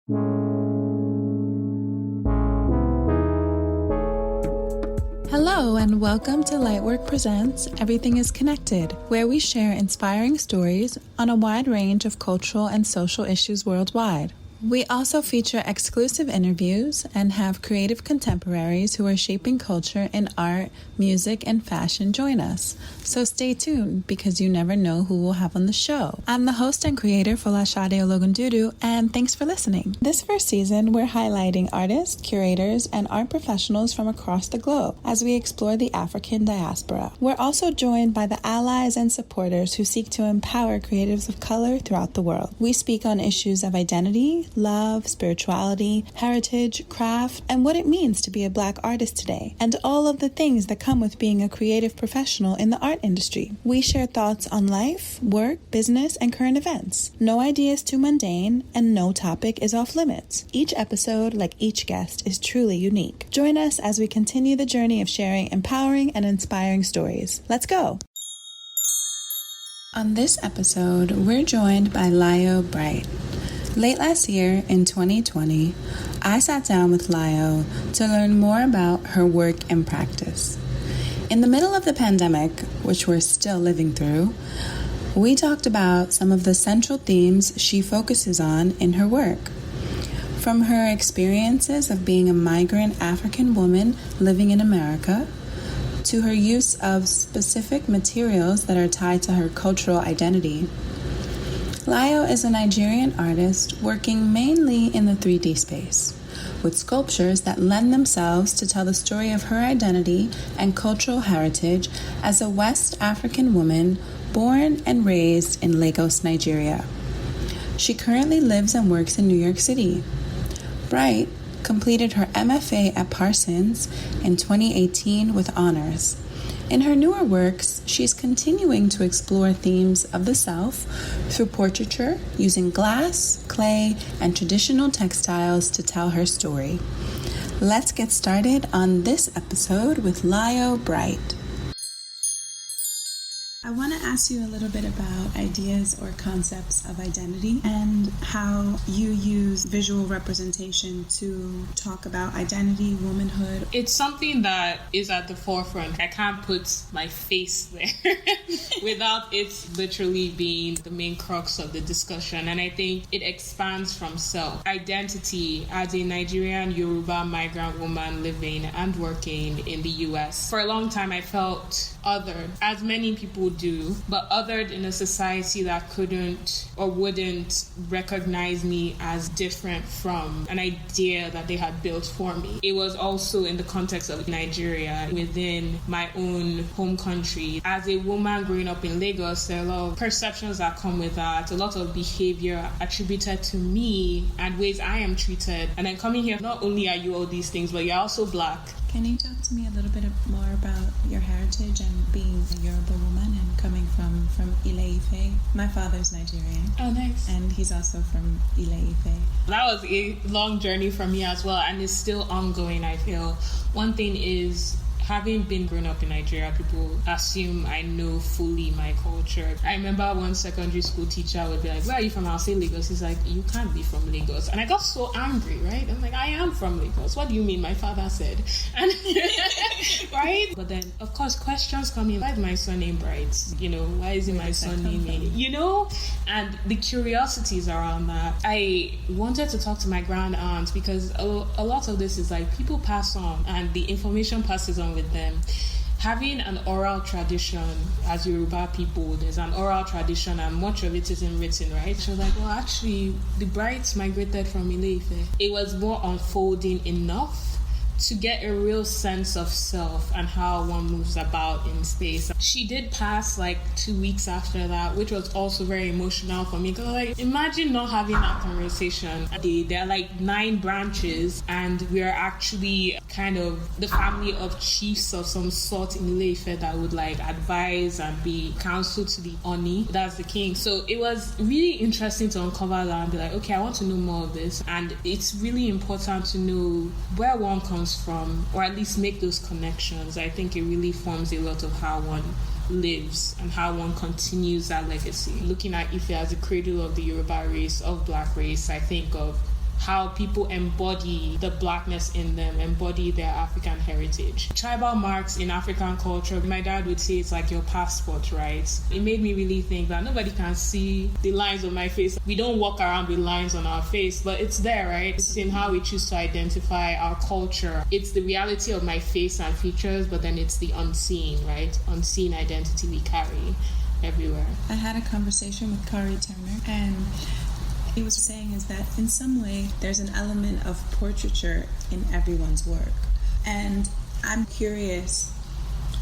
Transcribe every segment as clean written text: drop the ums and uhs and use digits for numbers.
Hello and welcome to Lightwork Presents Everything is Connected, where we share inspiring stories on a wide range of cultural and social issues worldwide. We also feature exclusive interviews and have creative contemporaries who are shaping culture in art, music, and fashion join us. So stay tuned because you never know who we'll have on the show. I'm the host and creator Folasade Ologundudu, and thanks for listening. This first season, we're highlighting artists, curators, and art professionals from across the globe as we explore the African diaspora. We're also joined by the allies and supporters who seek to empower creatives of color throughout the world. We speak on issues of identity, love, spirituality, heritage, craft, and what it means to be a Black artist today, and all of the things that come with being a creative professional in the art industry. We share thoughts on life, work, business, and current events. No idea is too mundane, and no topic is off limits. Each episode, like each guest, is truly unique. Join us as we continue the journey of sharing empowering and inspiring stories. Let's go! On this episode, we're joined by Layo Bright. Late last year, in 2020, I sat down with Layo to learn more about her work and practice. In the middle of the pandemic, which we're still living through, we talked about some of the central themes she focuses on in her work. From her experiences of being a migrant African woman living in America, to her use of specific materials that are tied to her cultural identity. Layo is a Nigerian artist working mainly in the 3D space, with sculptures that lend themselves to tell the story of her identity and cultural heritage as a West African woman born and raised in Lagos, Nigeria. She currently lives and works in New York City. Bright completed her MFA at Parsons in 2018 with honors. In her newer works, she's continuing to explore themes of the South through portraiture, using glass, clay, and traditional textiles to tell her story. Let's get started on this episode with Layo Bright. I want to ask you a little bit about ideas or concepts of identity and how you use visual representation to talk about identity, womanhood. It's something that is at the forefront. I can't put my face there without it literally being the main crux of the discussion. And I think it expands from self. Identity as a Nigerian Yoruba migrant woman living and working in the US. For a long time, I felt othered, as many people do, but othered in a society that couldn't or wouldn't recognize me as different from an idea that they had built for me. It was also in the context of Nigeria, within my own home country. As a woman growing up in Lagos, there are a lot of perceptions that come with that, a lot of behavior attributed to me and ways I am treated. And then coming here, not only are you all these things, but you're also Black. Can you talk to me a little bit more about your heritage and being a Yoruba woman and coming from Ile-Ife? My father's Nigerian. Oh, nice. And he's also from Ile-Ife. That was a long journey for me as well, and it's still ongoing, I feel. One thing is, having been grown up in Nigeria, people assume I know fully my culture. I remember one secondary school teacher would be like, "Where are you from?" I'll say Lagos. He's like, "You can't be from Lagos." And I got so angry, right? I'm like, I am from Lagos. What do you mean? My father said. And right? But then, of course, questions come in. Why is my surname Bright? You know, why is it my surname? You know? And the curiosities around that. I wanted to talk to my grand aunt because a lot of this is like people pass on and the information passes on with them. Having an oral tradition as Yoruba people, there's an oral tradition and much of it isn't written, right? So like, well, actually, the Brights migrated from Ile-Ife. It was more unfolding enough to get a real sense of self and how one moves about in space. She did pass like 2 weeks after that, which was also very emotional for me. Because like, imagine not having that conversation. There are like 9 branches, and we are actually kind of the family of chiefs of some sort in Ile-Ife that would like advise and be counsel to the Oni. That's the king. So it was really interesting to uncover that and be like, okay, I want to know more of this. And it's really important to know where one comes from, or at least make those connections. I think it really forms a lot of how one lives and how one continues that legacy. Looking at Ife as the cradle of the Yoruba race, of Black race, I think of how people embody the blackness in them, embody their African heritage. Tribal marks in African culture, my dad would say it's like your passport, right? It made me really think that nobody can see the lines on my face. We don't walk around with lines on our face, but it's there, right? It's in how we choose to identify our culture. It's the reality of my face and features, but then it's the unseen, right? Unseen identity we carry everywhere. I had a conversation with Kari Turner, and he was saying is that in some way there's an element of portraiture in everyone's work. And I'm curious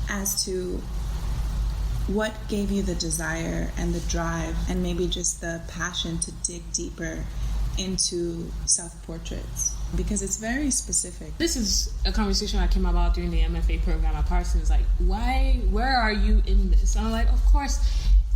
as to what gave you the desire and the drive and maybe just the passion to dig deeper into self-portraits, because it's very specific. This is a conversation I came about during the MFA program at Parsons. Like, where are you in this? And I'm like, of course,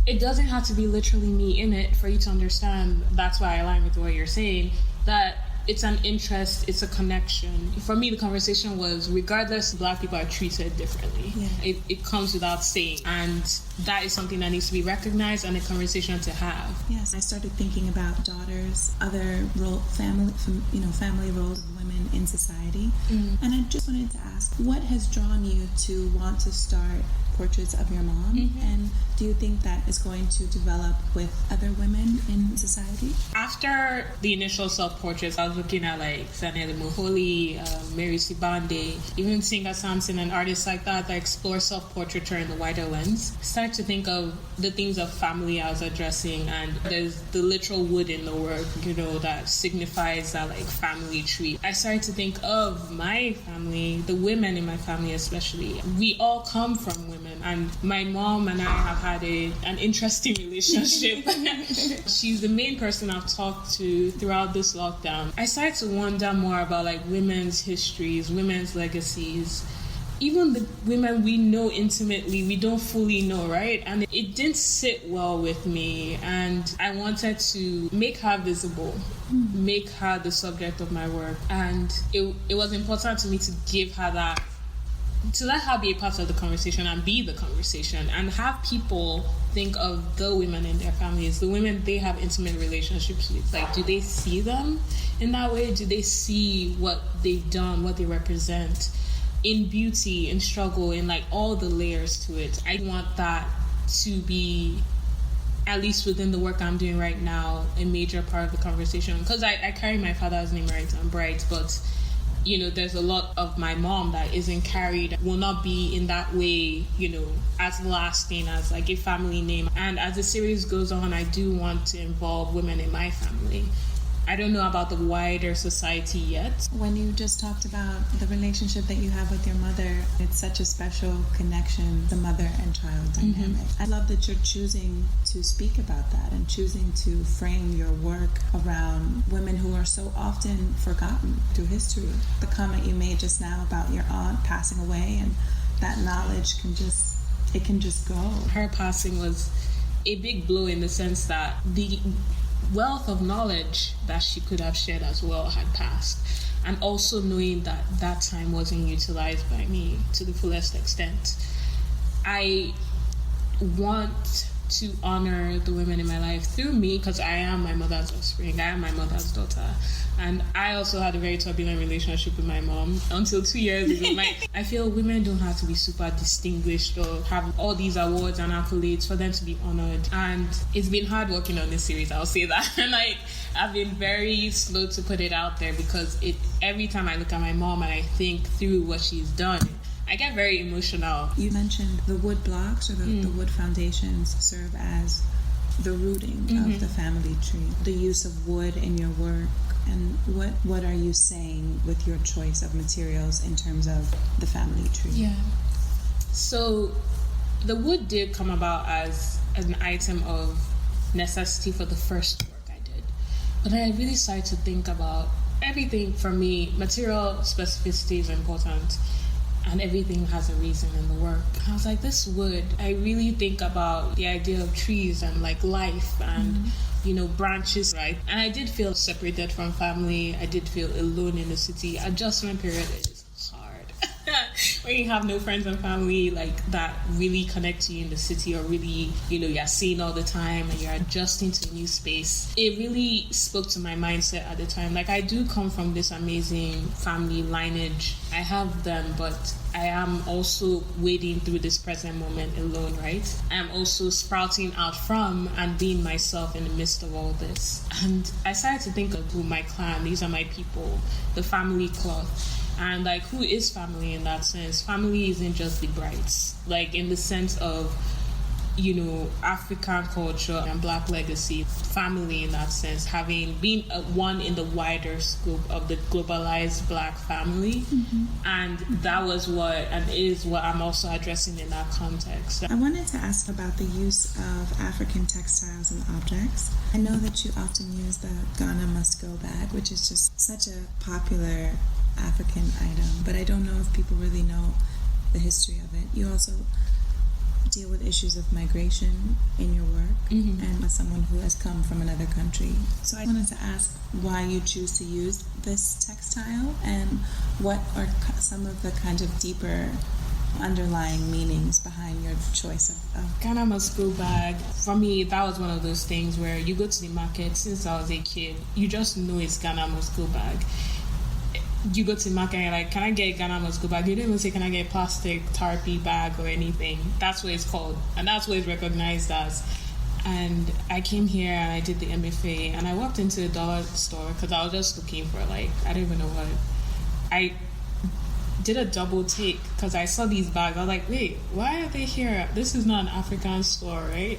it doesn't have to be literally me in it for you to understand. That's why I align with what you're saying, that it's an interest, it's a connection. For me, the conversation was, regardless, Black people are treated differently. Yeah. It comes without saying, and that is something that needs to be recognized and a conversation to have. Yes, I started thinking about daughters, other family roles of women in society, and I just wanted to ask, what has drawn you to want to start portraits of your mom, and do you think that is going to develop with other women in society? After the initial self-portraits, I was looking at like Zanele Muholi, Mary Sibande, even Singer Sampson and artists like that explore self-portraiture in the wider lens. Start to think of the things of family I was addressing, and there's the literal wood in the work, that signifies that like family tree. I started to think of my family, the women in my family especially. We all come from women, and my mom and I have had an interesting relationship. She's the main person I've talked to throughout this lockdown. I started to wonder more about like women's histories, women's legacies, even the women we know intimately, we don't fully know, right? And it didn't sit well with me, and I wanted to make her visible, make her the subject of my work, and it was important to me to give her that, to let her be a part of the conversation and be the conversation, and have people think of the women in their families, the women they have intimate relationships with. Like, do they see them in that way? Do they see what they've done, what they represent in beauty, in struggle, in like all the layers to it? I want that to be, at least within the work I'm doing right now, a major part of the conversation. Because I carry my father's name, right? I'm Bright, but there's a lot of my mom that isn't carried, will not be in that way, as lasting as like a family name. And as the series goes on, I do want to involve women in my family. I don't know about the wider society yet. When you just talked about the relationship that you have with your mother, it's such a special connection, the mother and child dynamic. I love that you're choosing to speak about that and choosing to frame your work around women who are so often forgotten through history. The comment you made just now about your aunt passing away, and that knowledge can just go. Her passing was a big blow in the sense that the wealth of knowledge that she could have shared as well had passed, and also knowing that that time wasn't utilized by me to the fullest extent. I want to honor the women in my life through me, because I am my mother's offspring, I am my mother's daughter, and I also had a very turbulent relationship with my mom until 2 years ago. I feel women don't have to be super distinguished or have all these awards and accolades for them to be honored, and it's been hard working on this series, I'll say that. And I've been very slow to put it out there, because every time I look at my mom and I think through what she's done, I get very emotional. You mentioned the wood blocks or the wood foundations serve as the rooting of the family tree. The use of wood in your work, and what are you saying with your choice of materials in terms of the family tree? Yeah. So the wood did come about as an item of necessity for the first work I did. But then I really started to think about everything. For me, material specificity is important, and everything has a reason in the work. I was like, this wood, I really think about the idea of trees and like life and branches, right? And I did feel separated from family. I did feel alone in the city. Adjustment period is hard. when you have no friends and family like that really connect to you in the city, or really, you're seeing all the time and you're adjusting to a new space. It really spoke to my mindset at the time. Like, I do come from this amazing family lineage. I have them, but I am also wading through this present moment alone, right? I am also sprouting out from and being myself in the midst of all this. And I started to think of my clan. These are my people, the family cloth. And like, who is family in that sense? Family isn't just the Brights, like in the sense of, African culture and Black legacy. Family in that sense, having been one in the wider scope of the globalized Black family. Mm-hmm. And that was and is what I'm also addressing in that context. I wanted to ask about the use of African textiles and objects. I know that you often use the Ghana Must Go bag, which is just such a popular African item, but I don't know if people really know the history of it. You also deal with issues of migration in your work, mm-hmm. and as someone who has come from another country. So I wanted to ask why you choose to use this textile, and what are some of the kind of deeper underlying meanings behind your choice of Ghana Must Go bag. For me, that was one of those things where you go to the market. Since I was a kid, you just know it's Ghana Must Go bag. You go to the market and you're like, can I get Ghana Must Go bag? You don't even say, can I get plastic tarpy bag or anything? That's what it's called, and that's what it's recognized as. And I came here and I did the MFA, and I walked into a dollar store because I was just looking for I don't even know what. I did a double take because I saw these bags. I was like, wait, why are they here? This is not an African store, right?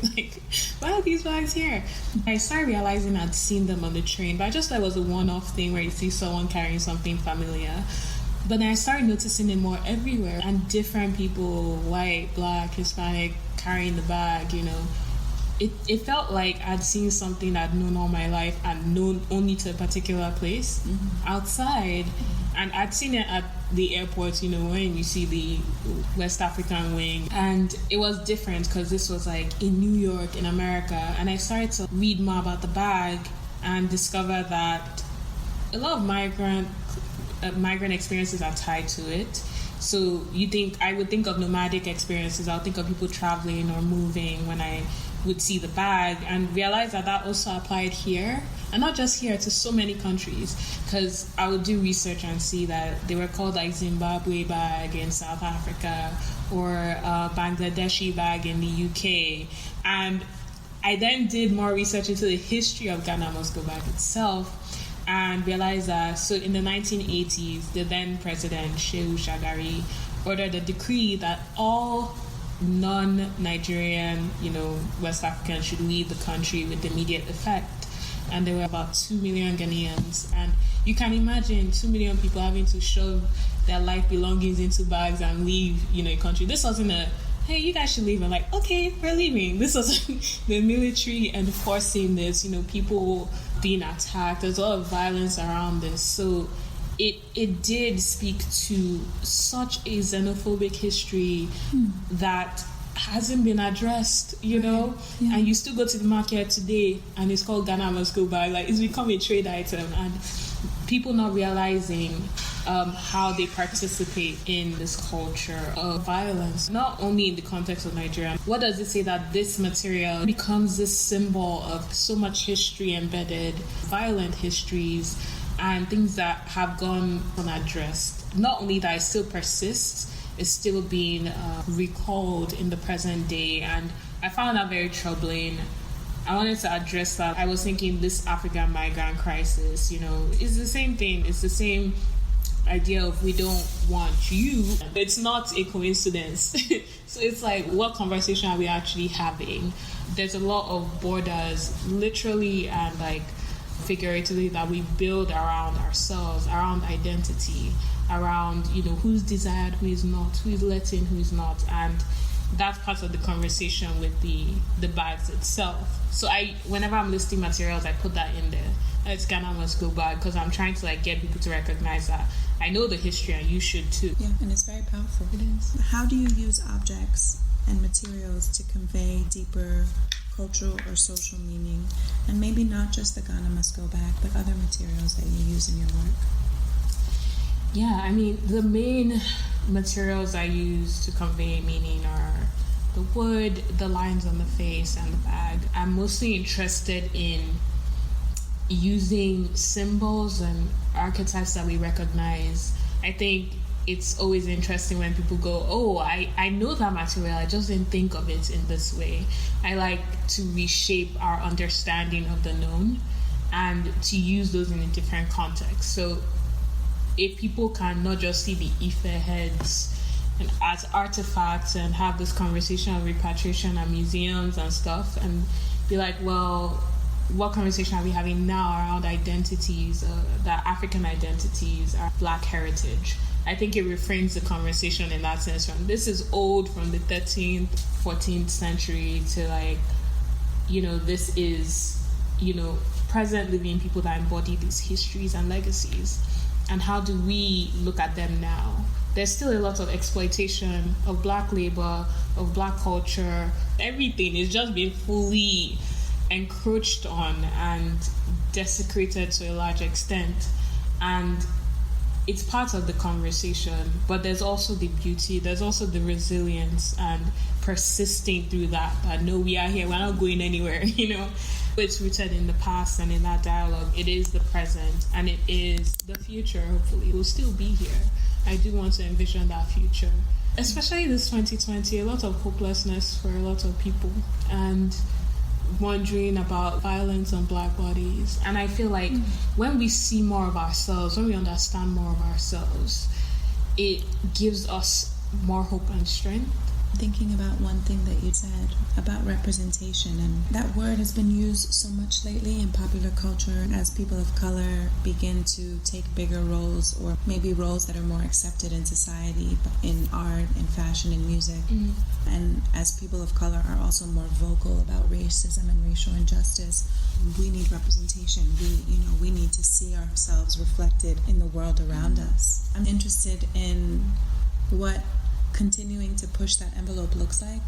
Why are these bags here? I started realizing I'd seen them on the train, but I just thought it was a one-off thing where you see someone carrying something familiar. But then I started noticing it more everywhere, and different people, white, Black, Hispanic, carrying the bag, It felt like I'd seen something I'd known all my life and known only to a particular place, mm-hmm. outside. And I'd seen it at the airport, when you see the West African wing. And it was different because this was in New York, in America. And I started to read more about the bag and discover that a lot of migrant experiences are tied to it. So I would think of nomadic experiences. I would think of people traveling or moving when I would see the bag, and realize that also applied here, and not just here, to so many countries, because I would do research and see that they were called Zimbabwe bag in South Africa, or Bangladeshi bag in the UK. And I then did more research into the history of Ghana Must Go bag itself, and realized that in the 1980s, the then president Shehu Shagari ordered a decree that all non-Nigerian, West Africans should leave the country with immediate effect. And there were about 2 million Ghanaians. And you can imagine 2 million people having to shove their life belongings into bags and leave, a country. This wasn't hey, you guys should leave. I'm like, okay, we're leaving. This was the military enforcing this, people being attacked. There's a lot of violence around this. So it did speak to such a xenophobic history that hasn't been addressed, Yeah. And you still go to the market today and it's called Ghana Must Go bag. It's become a trade item, and people not realizing how they participate in this culture of violence, not only in the context of Nigeria. What does it say that this material becomes this symbol of so much history embedded, violent histories, and things that have gone unaddressed? Not only that, it still persists, it's still being recalled in the present day, and I found that very troubling. I wanted to address that. I was thinking this African migrant crisis, is the same thing. It's the same idea of we don't want you. It's not a coincidence. So it's what conversation are we actually having? There's a lot of borders, literally and figuratively, that we build around ourselves, around identity, around who's desired, who is not, who is let in, who is not. And that's part of the conversation with the bags itself. So whenever I'm listing materials, I put that in there. It's Ghana Must Go bag, because I'm trying to get people to recognize that I know the history and you should too. Yeah, and it's very powerful. It is. How do you use objects and materials to convey deeper cultural or social meaning, and maybe not just the Ghana Must Go bag, but other materials that you use in your work? Yeah, the main materials I use to convey meaning are the wood, the lines on the face, and the bag. I'm mostly interested in using symbols and archetypes that we recognize. I think it's always interesting when people go, oh, I know that material, I just didn't think of it in this way. I like to reshape our understanding of the known and to use those in a different context. So if people can not just see the Ife heads and as artifacts and have this conversation of repatriation and museums and stuff and be like, well, what conversation are we having now around identities, that African identities are Black heritage? I think it reframes the conversation in that sense from this is old from the 13th, 14th century to like, this is, present living people that embody these histories and legacies. And how do we look at them now? There's still a lot of exploitation of Black labor, of Black culture. Everything is just being fully encroached on and desecrated to a large extent. And it's part of the conversation, but there's also the beauty, there's also the resilience and persisting through that no, we are here, we're not going anywhere, It's rooted in the past and in that dialogue. It is the present and it is the future, hopefully. We'll still be here. I do want to envision that future. Especially this 2020, a lot of hopelessness for a lot of people and wondering about violence on Black bodies. And I feel like when we see more of ourselves, when we understand more of ourselves, it gives us more hope and strength. Thinking about one thing that you said about representation, and that word has been used so much lately in popular culture as people of color begin to take bigger roles, or maybe roles that are more accepted in society, in art, in fashion, in music. And as people of color are also more vocal about racism and racial injustice, we need representation. We need to see ourselves reflected in the world around us. I'm interested in what continuing to push that envelope looks like,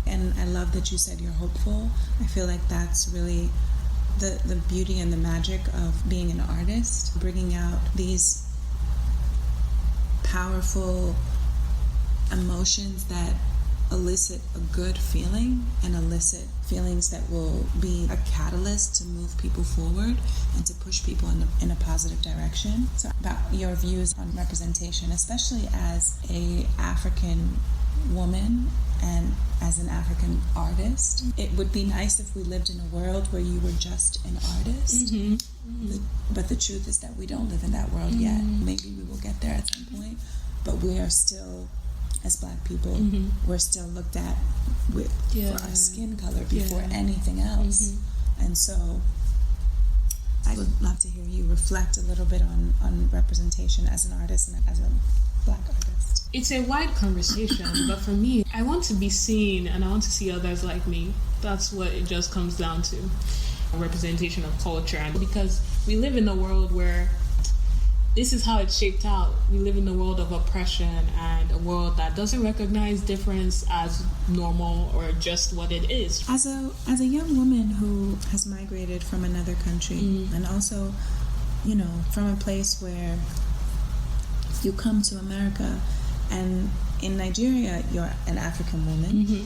and I love that you said you're hopeful. I feel like that's really the beauty and the magic of being an artist, bringing out these powerful emotions that elicit a good feeling and elicit feelings that will be a catalyst to move people forward and to push people in a positive direction. So about your views on representation, especially as a African woman and as an African artist. It would be nice if we lived in a world where you were just an artist. But the truth is that we don't live in that world yet. Maybe we will get there at some point, but we are still, as Black people, we're still looked at for our skin color before anything else. And so I would love to hear you reflect a little bit on representation as an artist and as a Black artist. It's a wide conversation, but for me, I want to be seen and I want to see others like me. That's what it just comes down to, a representation of culture. And because we live in a world where this is how it's shaped out. We live in a world of oppression and a world that doesn't recognize difference as normal or just what it is. As a young woman who has migrated from another country and also, from a place where you come to America, and in Nigeria you're an African woman,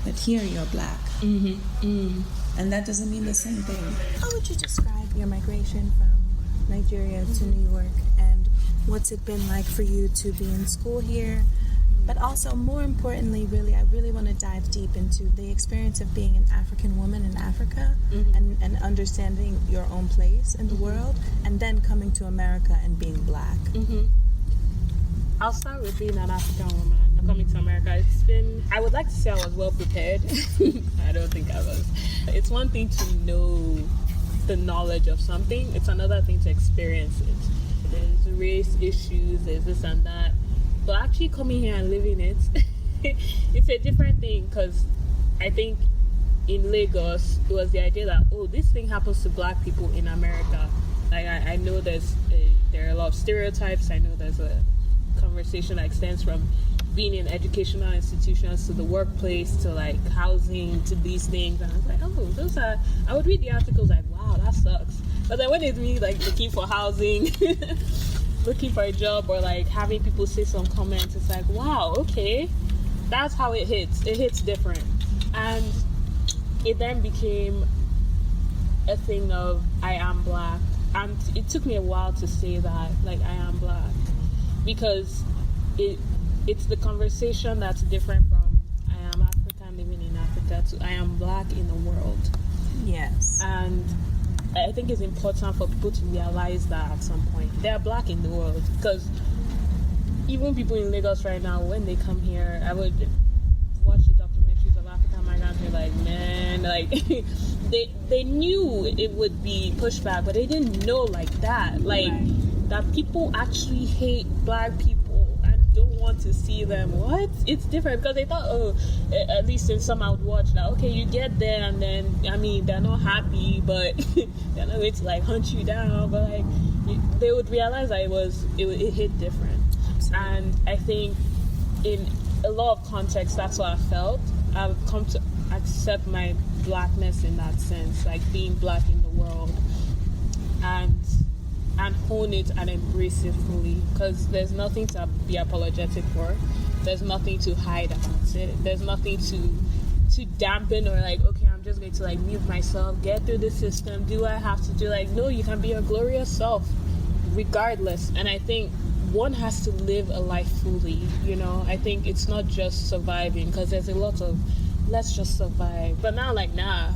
but here you're Black. And that doesn't mean the same thing. How would you describe your migration from Nigeria to New York, and what's it been like for you to be in school here? But also, more importantly, I really want to dive deep into the experience of being an African woman in Africa and understanding your own place in the world, and then coming to America and being Black. I'll start with being an African woman coming to America. I would like to say I was well prepared. I don't think I was. It's one thing to know the knowledge of something, it's another thing to experience it. There's race issues, there's this and that, but actually coming here and living it, it's a different thing. Because I think in Lagos it was the idea that, this thing happens to Black people in America. I know there are a lot of stereotypes. I know there's a conversation that extends from being in educational institutions to the workplace to like housing to these things, and I was like, I would read the articles like, wow, that sucks. But then when it's me like looking for housing, looking for a job or like having people say some comments, it's like, wow, okay, that's how it hits. It hits different. And it then became a thing of I am black. And it took me a while to say that, like, I am black, because it's the conversation that's different from I am African living in Africa to I am black in the world. Yes. And I think it's important for people to realize that at some point they are black in the world, because even people in Lagos right now, when they come here, I would watch the documentaries of African migrants. They're like, man, like they knew it would be pushback, but they didn't know like that, like that people actually hate black people and don't want to see them. What? It's different, because they thought, oh, at least in some I would watch that, okay, you get there and then, I mean, they're not happy, but they're not going to like hunt you down, but like they would realize that it hit different. And I think in a lot of contexts, that's what I felt. I've come to accept my blackness in that sense, like being black in the world, and hone it and embrace it fully, because there's nothing to be apologetic for. There's nothing to hide about it. There's nothing to dampen or like, okay, I'm just going to like mute myself, get through the system, do what I have to do. Like, no, you can be your glorious self regardless. And I think one has to live a life fully, you know. I think it's not just surviving, because there's a lot of let's just survive, but now like, nah,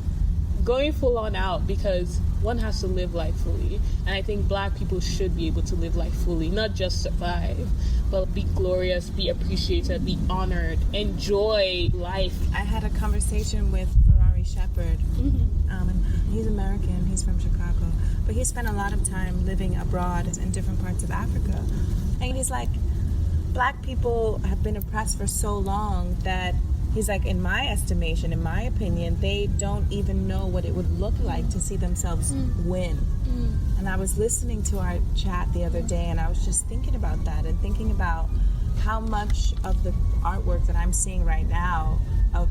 going full on out, because one has to live life fully. And I think black people should be able to live life fully, not just survive, but be glorious, be appreciated, be honored, enjoy life. I had a conversation with Ferrari Shepherd. And he's American, he's from Chicago, but he spent a lot of time living abroad in different parts of Africa. And he's like, black people have been oppressed for so long that he's like, in my estimation, in my opinion, they don't even know what it would look like to see themselves win. And I was listening to our chat the other day, and I was just thinking about that and thinking about how much of the artwork that I'm seeing right now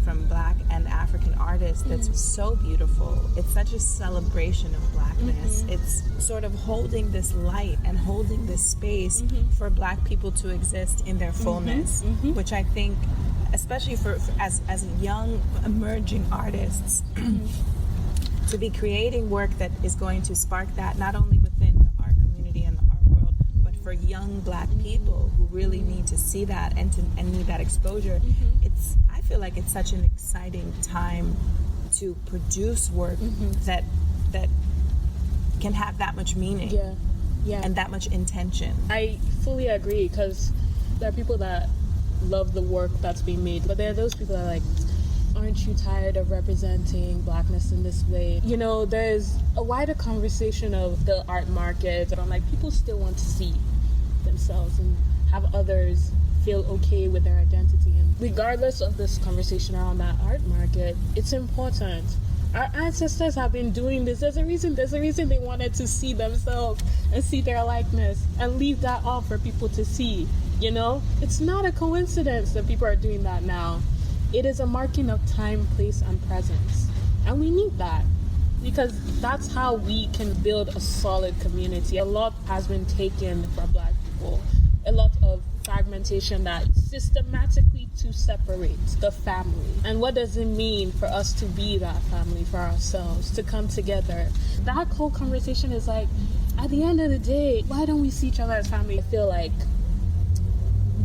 from black and African artists that's so beautiful. It's such a celebration of blackness. It's sort of holding this light and holding this space for black people to exist in their fullness, which I think, especially for as young emerging artists, to be creating work that is going to spark that, not only within the art community and the art world, but for young black people who really need to see that and need that exposure. I feel like it's such an exciting time to produce work that can have that much meaning and that much intention. I fully agree, because there are people that love the work that's being made, but there are those people that are like, aren't you tired of representing blackness in this way? You know, there's a wider conversation of the art market. I'm like, people still want to see themselves and have others feel okay with their identity. And regardless of this conversation around that art market, it's important. Our ancestors have been doing this. There's a reason they wanted to see themselves and see their likeness and leave that off for people to see. You know, it's not a coincidence that people are doing that now. It is a marking of time, place, and presence. And we need that, because that's how we can build a solid community. A lot has been taken from black people. A lot of fragmentation that systematically to separate the family. And what does it mean for us to be that family for ourselves, to come together? That whole conversation is like, at the end of the day, why don't we see each other as family? I feel like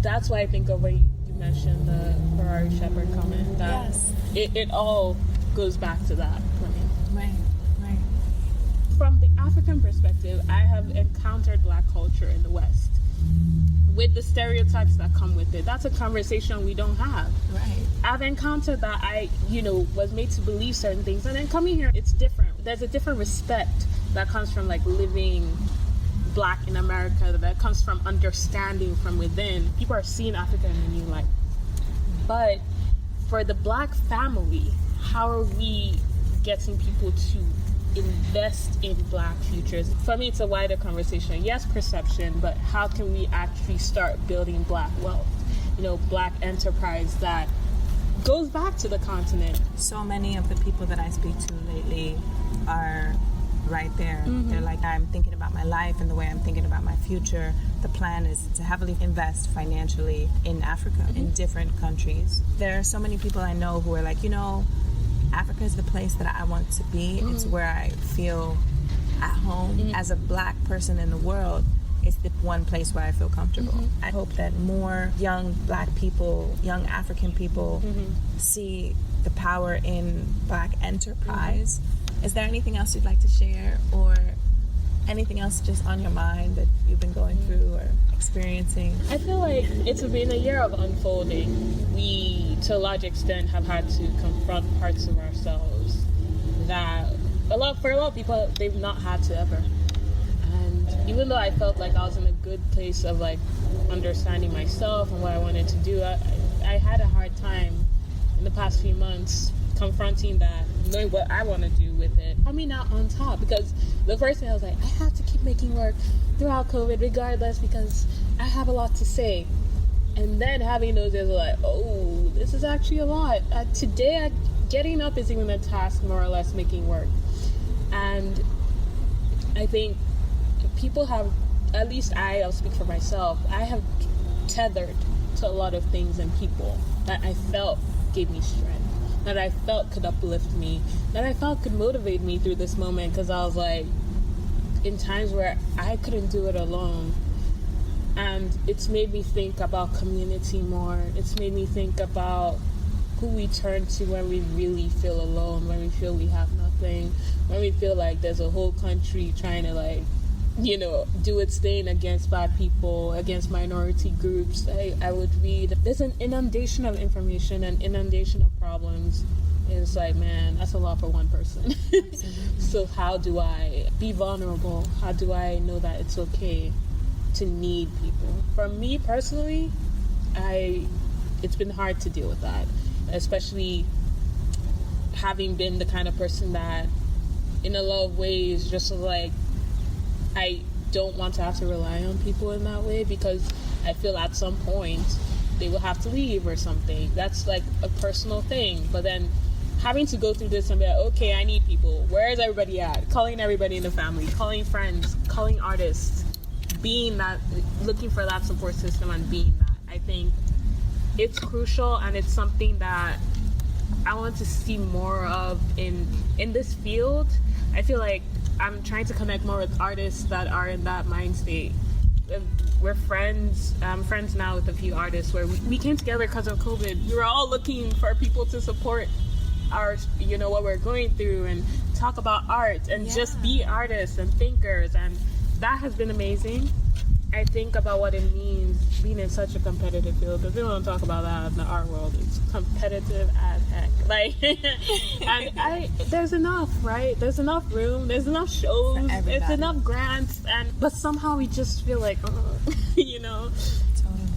that's why I think of when you mentioned the Ferrari Shepherd comment, that it all goes back to that for me. Right. From the African perspective, I have encountered black culture in the West with the stereotypes that come with it. That's a conversation we don't have. Right. I've encountered that I, was made to believe certain things, and then coming here, it's different. There's a different respect that comes from like living black in America, that comes from understanding from within. People are seeing Africa in a new light. But for the black family, how are we getting people to invest in black futures? For me, it's a wider conversation. Yes, perception, but how can we actually start building black wealth? Black enterprise that goes back to the continent. So many of the people that I speak to lately are right there. They're like, I'm thinking about my life and the way I'm thinking about my future. The plan is to heavily invest financially in Africa, in different countries. There are so many people I know who are like, Africa is the place that I want to be. It's where I feel at home. As a Black person in the world, it's the one place where I feel comfortable. I hope that more young Black people, young African people see the power in Black enterprise. Is there anything else you'd like to share, or anything else just on your mind that you've been going through or experiencing? I feel like it's been a year of unfolding. We, to a large extent, have had to confront parts of ourselves that for a lot of people, they've not had to ever. And even though I felt like I was in a good place of like understanding myself and what I wanted to do, I had a hard time in the past few months confronting that, knowing what I want to do with it, coming out on top. Because the first thing I was like, I have to keep making work throughout COVID regardless, because I have a lot to say. And then having those days like, oh, this is actually a lot. Today, getting up is even a task, more or less, making work. And I think people have, at least I'll speak for myself, I have tethered to a lot of things and people that I felt gave me strength, that I felt could uplift me, that I felt could motivate me through this moment, because I was like, in times where I couldn't do it alone. And it's made me think about community more. It's made me think about who we turn to when we really feel alone, when we feel we have nothing, when we feel like there's a whole country trying to like, do its thing against Black people, against minority groups. I would read, there's an inundation of information, an inundation of problems. It's like, man, that's a lot for one person. So how do I be vulnerable? How do I know that it's okay to need people? For me personally, it's been hard to deal with that, especially having been the kind of person that in a lot of ways just like, I don't want to have to rely on people in that way, because I feel at some point they will have to leave or something. That's like a personal thing. But then having to go through this and be like, okay, I need people. Where is everybody at? Calling everybody in the family, calling friends, calling artists, being that, looking for that support system and being that. I think it's crucial, and it's something that I want to see more of in this field. I feel like I'm trying to connect more with artists that are in that mind state. We're friends. I'm friends now with a few artists where we came together because of COVID. We were all looking for people to support our, what we're going through, and talk about art and just be artists and thinkers. And that has been amazing. I think about what it means being in such a competitive field, because we don't talk about that in the art world. It's competitive as heck. Like, and there's enough, right? There's enough room. There's enough shows. It's enough grants, but somehow we just feel like, Totally.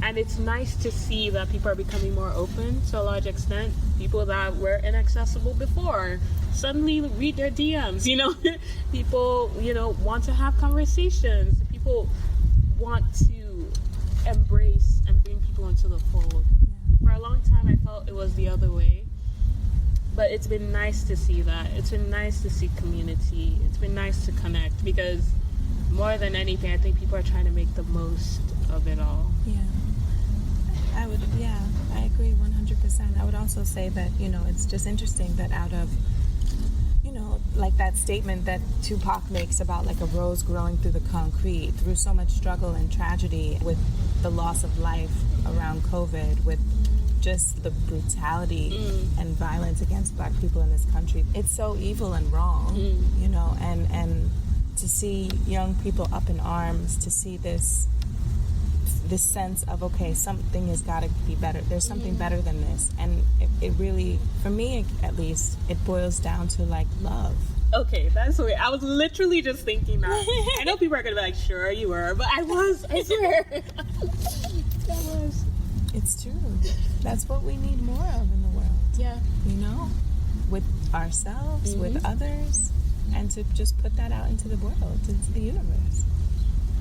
And it's nice to see that people are becoming more open to a large extent. People that were inaccessible before suddenly read their DMs. People, want to have conversations. People want to embrace and bring people into the fold. For a long time, I felt it was the other way. But it's been nice to see that. It's been nice to see community. It's been nice to connect, because more than anything, I think people are trying to make the most of it all. I agree 100%. I would also say that, it's just interesting that out of, like that statement that Tupac makes about like a rose growing through the concrete, through so much struggle and tragedy, with the loss of life around COVID, with just the brutality and violence against Black people in this country. It's so evil and wrong, and to see young people up in arms, to see this sense of, okay, something has got to be better. There's something better than this. And it really, for me at least, it boils down to like love. Okay, that's weird. I was literally just thinking that. I know people are going to be like, sure you were, but I swear. I was. It's true. That's what we need more of in the world. Yeah. With ourselves, with others, and to just put that out into the world, into the universe.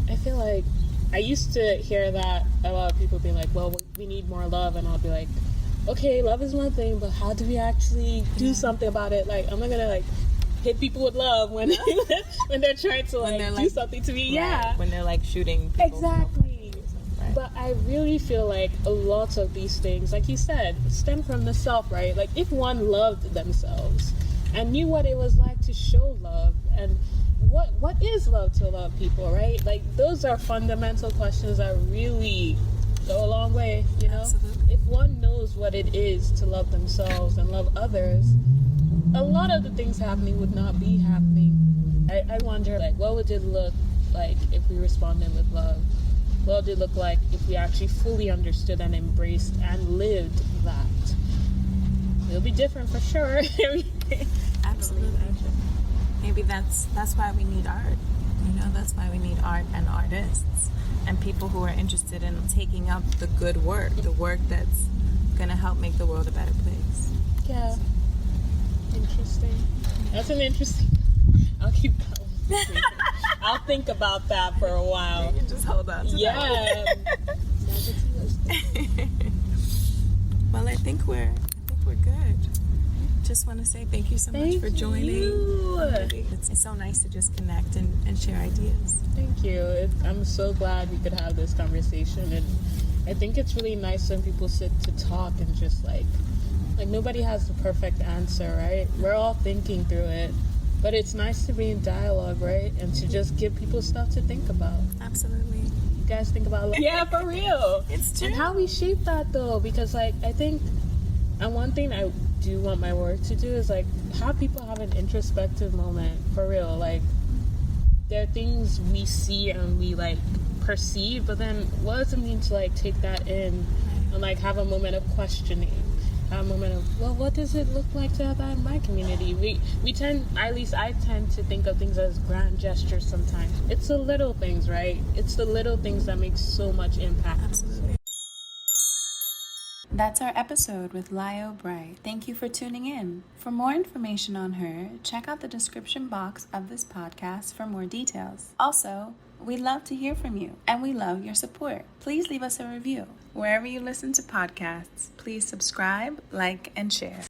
I feel like I used to hear that a lot of people being like, well, we need more love, and I'll be like, okay, love is one thing, but how do we actually do something about it? Like, I'm not gonna like hit people with love when when they're trying to do something to me. Right, yeah, when they're like shooting people. Exactly. Right. But I really feel like a lot of these things, like you said, stem from the self, right? Like if one loved themselves and knew what it was like to show love, and what is love to love people, right? Like those are fundamental questions that really go a long way, you know? Absolutely. If one knows what it is to love themselves and love others, a lot of the things happening would not be happening. I wonder, like, what would it look like if we responded with love? What would it look like if we actually fully understood and embraced and lived that? It'll be different for sure. Absolutely. Maybe that's why we need art. You know, that's why we need art and artists and people who are interested in taking up the good work, the work that's going to help make the world a better place. Yeah. Interesting. That's an interesting... I'll keep going. I'll think about that for a while. You can just hold on to that. Well, I think we're good. Just want to say thank you so much for joining. It's so nice to just connect and share ideas. Thank you. I'm so glad we could have this conversation, and I think it's really nice when people sit to talk and just like nobody has the perfect answer, right? We're all thinking through it, but it's nice to be in dialogue, right? And to just give people stuff to think about. Absolutely. You guys think about like, yeah, for real. It's true. And how we shape that though, because like I think, and one thing I do want my work to do is like have people have an introspective moment, for real. Like there are things we see and we like perceive, but then what does it mean to like take that in and like have a moment of questioning, have a moment of, well, what does it look like to have that in my community? We tend, at least I tend to think of things as grand gestures sometimes. It's the little things, right? It's the little things that make so much impact. Absolutely. That's our episode with Layo Bright. Thank you for tuning in. For more information on her, check out the description box of this podcast for more details. Also, we love to hear from you, and we love your support. Please leave us a review. Wherever you listen to podcasts, please subscribe, like, and share.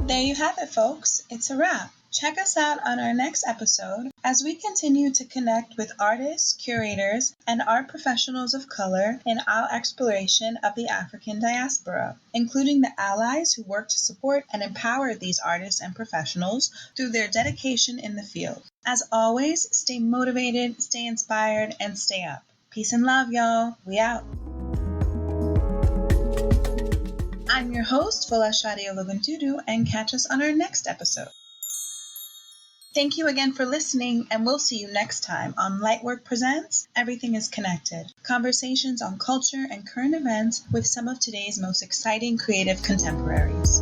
There you have it, folks. It's a wrap. Check us out on our next episode as we continue to connect with artists, curators, and art professionals of color in our exploration of the African diaspora, including the allies who work to support and empower these artists and professionals through their dedication in the field. As always, stay motivated, stay inspired, and stay up. Peace and love, y'all. We out. I'm your host, Folasade Ologundudu, and catch us on our next episode. Thank you again for listening, and we'll see you next time on Lightwork Presents Everything is Connected. Conversations on culture and current events with some of today's most exciting creative contemporaries.